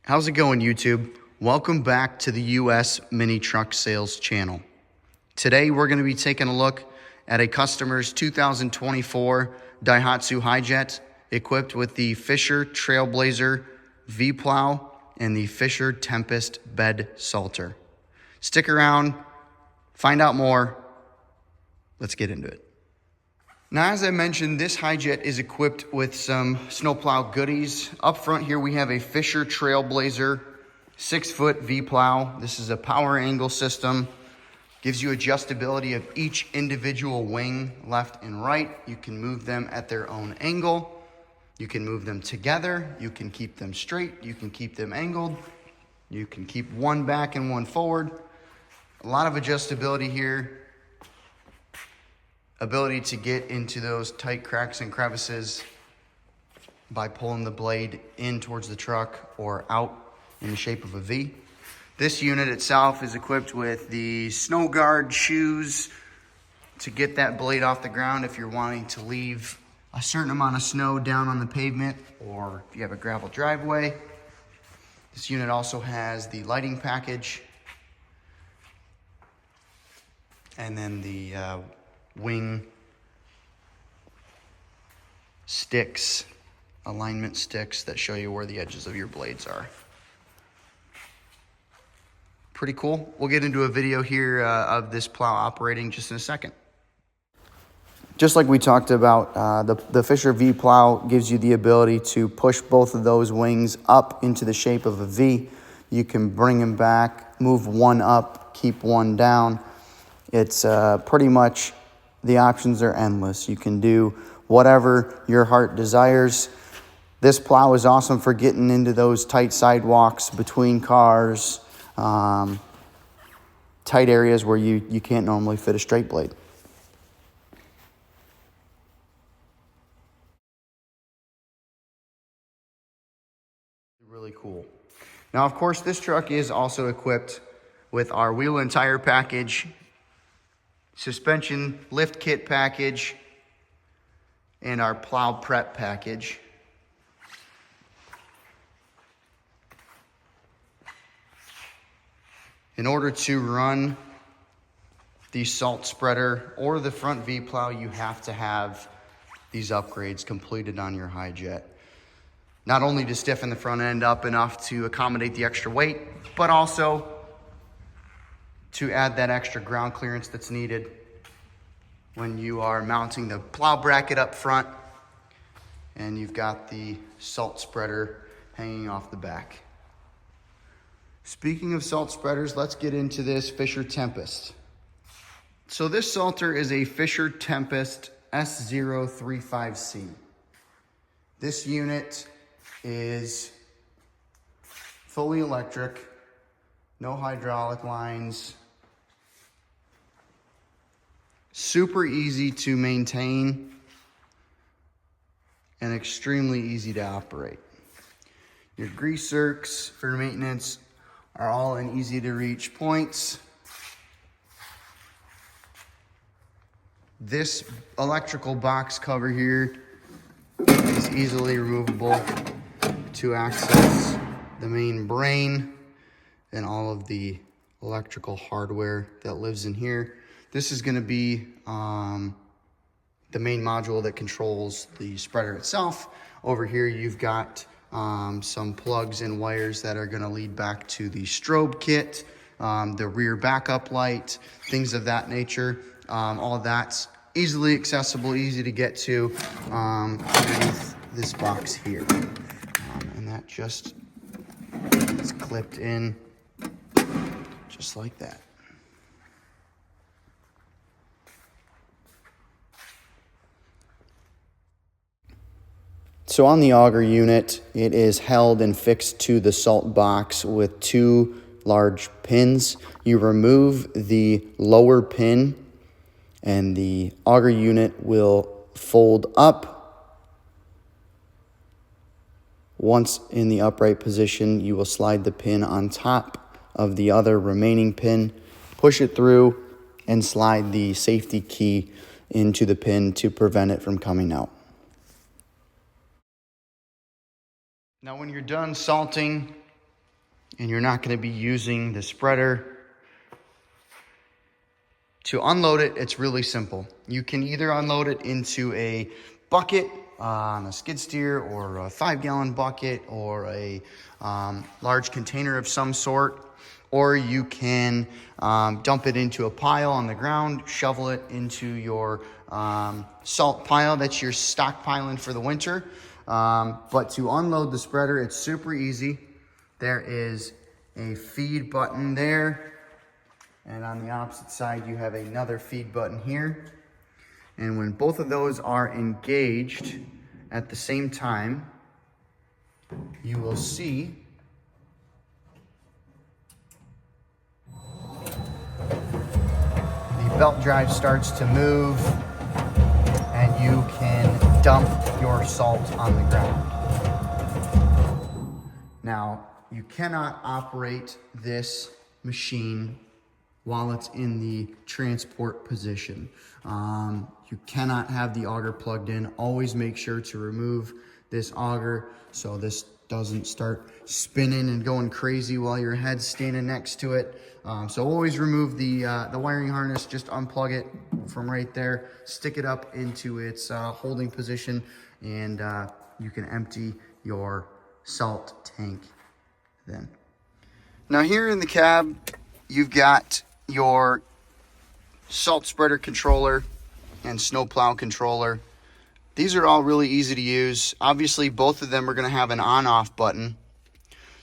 How's it going, YouTube? Welcome back to the US Mini Truck Sales channel. Today we're going to be taking a look at a customer's 2024 Daihatsu Hijet equipped with the Fisher Trailblazer V-Plow and the Fisher Tempest bed salter. Stick around, find out more. Let's get into it. Now, as I mentioned, this Hijet is equipped with some snowplow goodies. Up front here, we have a Fisher Trailblazer 6-foot V-Plow. This is a power angle system. Gives you adjustability of each individual wing, left and right. You can move them at their own angle. You can move them together. You can keep them straight. You can keep them angled. You can keep one back and one forward. A lot of adjustability here. Ability to get into those tight cracks and crevices by pulling the blade in towards the truck or out in the shape of a V. This unit itself is equipped with the snow guard shoes to get that blade off the ground if you're wanting to leave a certain amount of snow down on the pavement or if you have a gravel driveway. This unit also has the lighting package and then the wing sticks, alignment sticks that show you where the edges of your blades are. Pretty cool. We'll get into a video here of this plow operating just in a second. Just like we talked about, the Fisher V-Plow gives you the ability to push both of those wings up into the shape of a V. You can bring them back, move one up, keep one down. It's pretty much, the options are endless. You can do whatever your heart desires. This plow is awesome for getting into those tight sidewalks between cars, tight areas where you can't normally fit a straight blade. Really cool. Now, of course, this truck is also equipped with our wheel and tire package, suspension lift kit package, and our plow prep package. In order to run the salt spreader or the front V-Plow, you have to have these upgrades completed on your Hijet. Not only to stiffen the front end up enough to accommodate the extra weight, but also to add that extra ground clearance that's needed when you are mounting the plow bracket up front and you've got the salt spreader hanging off the back. Speaking of salt spreaders, let's get into this Fisher Tempest. So this salter is a Fisher Tempest S035C. This unit is fully electric, no hydraulic lines, super easy to maintain, and extremely easy to operate. Your grease zerks for maintenance are all in easy to reach points. This electrical box cover here is easily removable to access the main brain and all of the electrical hardware that lives in here. This is going to be the main module that controls the spreader itself. Over here you've got some plugs and wires that are going to lead back to the strobe kit, the rear backup light, things of that nature. All that's easily accessible, easy to get to underneath this box here. And that just is clipped in just like that. So on the auger unit, it is held and fixed to the salt box with two large pins. You remove the lower pin and the auger unit will fold up. Once in the upright position, you will slide the pin on top of the other remaining pin, push it through, and slide the safety key into the pin to prevent it from coming out. Now when you're done salting and you're not going to be using the spreader. To unload it, it's really simple. You can either unload it into a bucket on a skid steer, or a 5-gallon bucket, or a large container of some sort, or you can dump it into a pile on the ground, shovel it into your salt pile that's you're stockpiling for the winter. But to unload the spreader, it's super easy. There is a feed button there, and on the opposite side you have another feed button here. And when both of those are engaged at the same time, you will see the belt drive starts to move, and you can dump your salt on the ground. Now, you cannot operate this machine while it's in the transport position. You cannot have the auger plugged in. Always make sure to remove this auger so this doesn't start spinning and going crazy while your head's standing next to it. So always remove the wiring harness. Just unplug it from right there, stick it up into its holding position, and you can empty your salt tank then. Now here in the cab, you've got your salt spreader controller and snow plow controller. These are all really easy to use. Obviously, both of them are going to have an on-off button.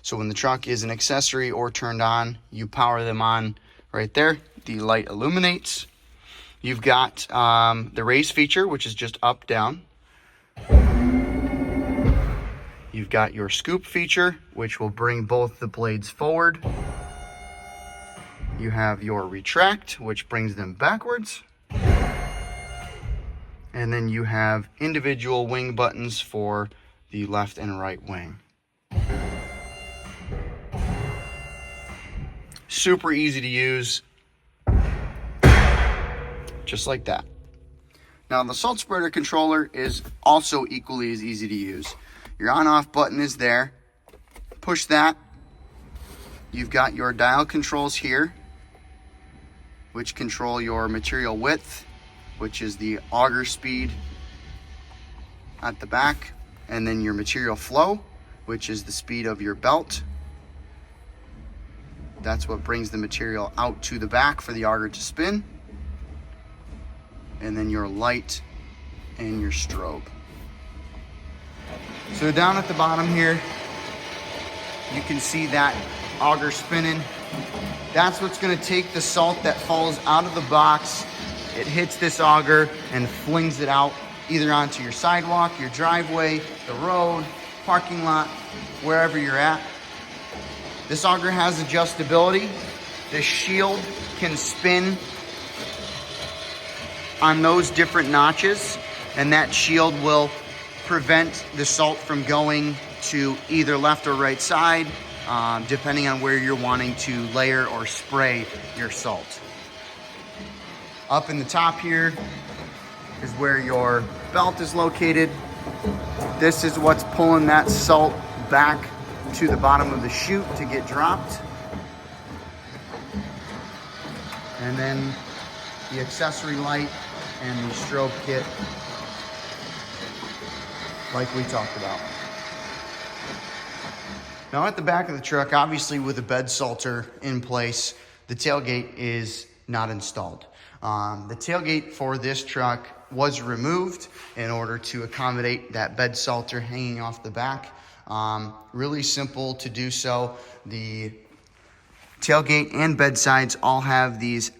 So when the truck is an accessory or turned on, you power them on right there. The light illuminates. You've got the raise feature, which is just up, down. You've got your scoop feature, which will bring both the blades forward. You have your retract, which brings them backwards. And then you have individual wing buttons for the left and right wing. Super easy to use. Just like that. Now the salt spreader controller is also equally as easy to use. Your on-off button is there. Push that. You've got your dial controls here, which control your material width, which is the auger speed at the back, and then your material flow, which is the speed of your belt. That's what brings the material out to the back for the auger to spin. And then your light and your strobe. So down at the bottom here, you can see that auger spinning. That's what's going to take the salt that falls out of the box. It hits this auger and flings it out either onto your sidewalk, your driveway, the road, parking lot, wherever you're at. This auger has adjustability. The shield can spin on those different notches, and that shield will prevent the salt from going to either left or right side, depending on where you're wanting to layer or spray your salt. Up in the top here is where your belt is located. This is what's pulling that salt back to the bottom of the chute to get dropped. And then the accessory light and the strobe kit, like we talked about. Now at the back of the truck, obviously with a bed salter in place, the tailgate is not installed. The tailgate for this truck was removed in order to accommodate that bed salter hanging off the back. Really simple to do so. The tailgate and bed sides all have these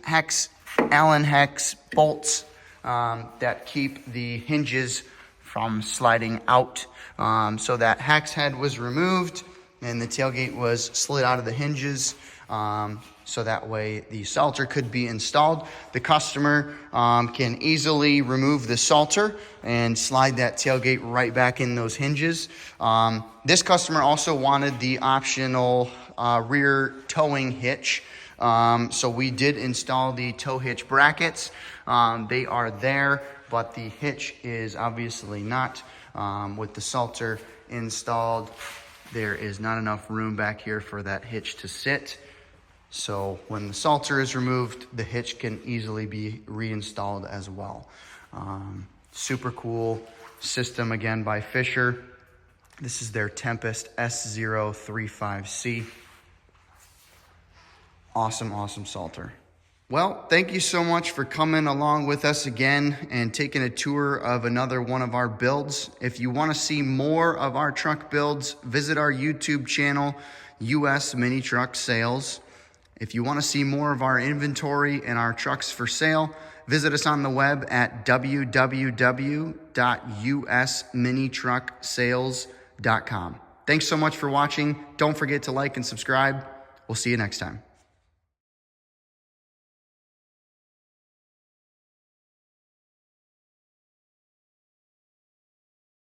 Allen hex bolts that keep the hinges from sliding out. So that hex head was removed and the tailgate was slid out of the hinges. So that way the salter could be installed. The customer can easily remove the salter and slide that tailgate right back in those hinges. This customer also wanted the optional rear towing hitch. So we did install the tow hitch brackets. They are there, but the hitch is obviously not. With the salter installed, there is not enough room back here for that hitch to sit. So when the salter is removed, the hitch can easily be reinstalled as well. Super cool system again by Fisher. This is their Tempest S035C. Awesome salter. Well, thank you so much for coming along with us again and taking a tour of another one of our builds. If you want to see more of our truck builds, visit our YouTube channel, US Mini Truck Sales. If you want to see more of our inventory and our trucks for sale, visit us on the web at www.usminitrucksales.com. Thanks so much for watching. Don't forget to like and subscribe. We'll see you next time.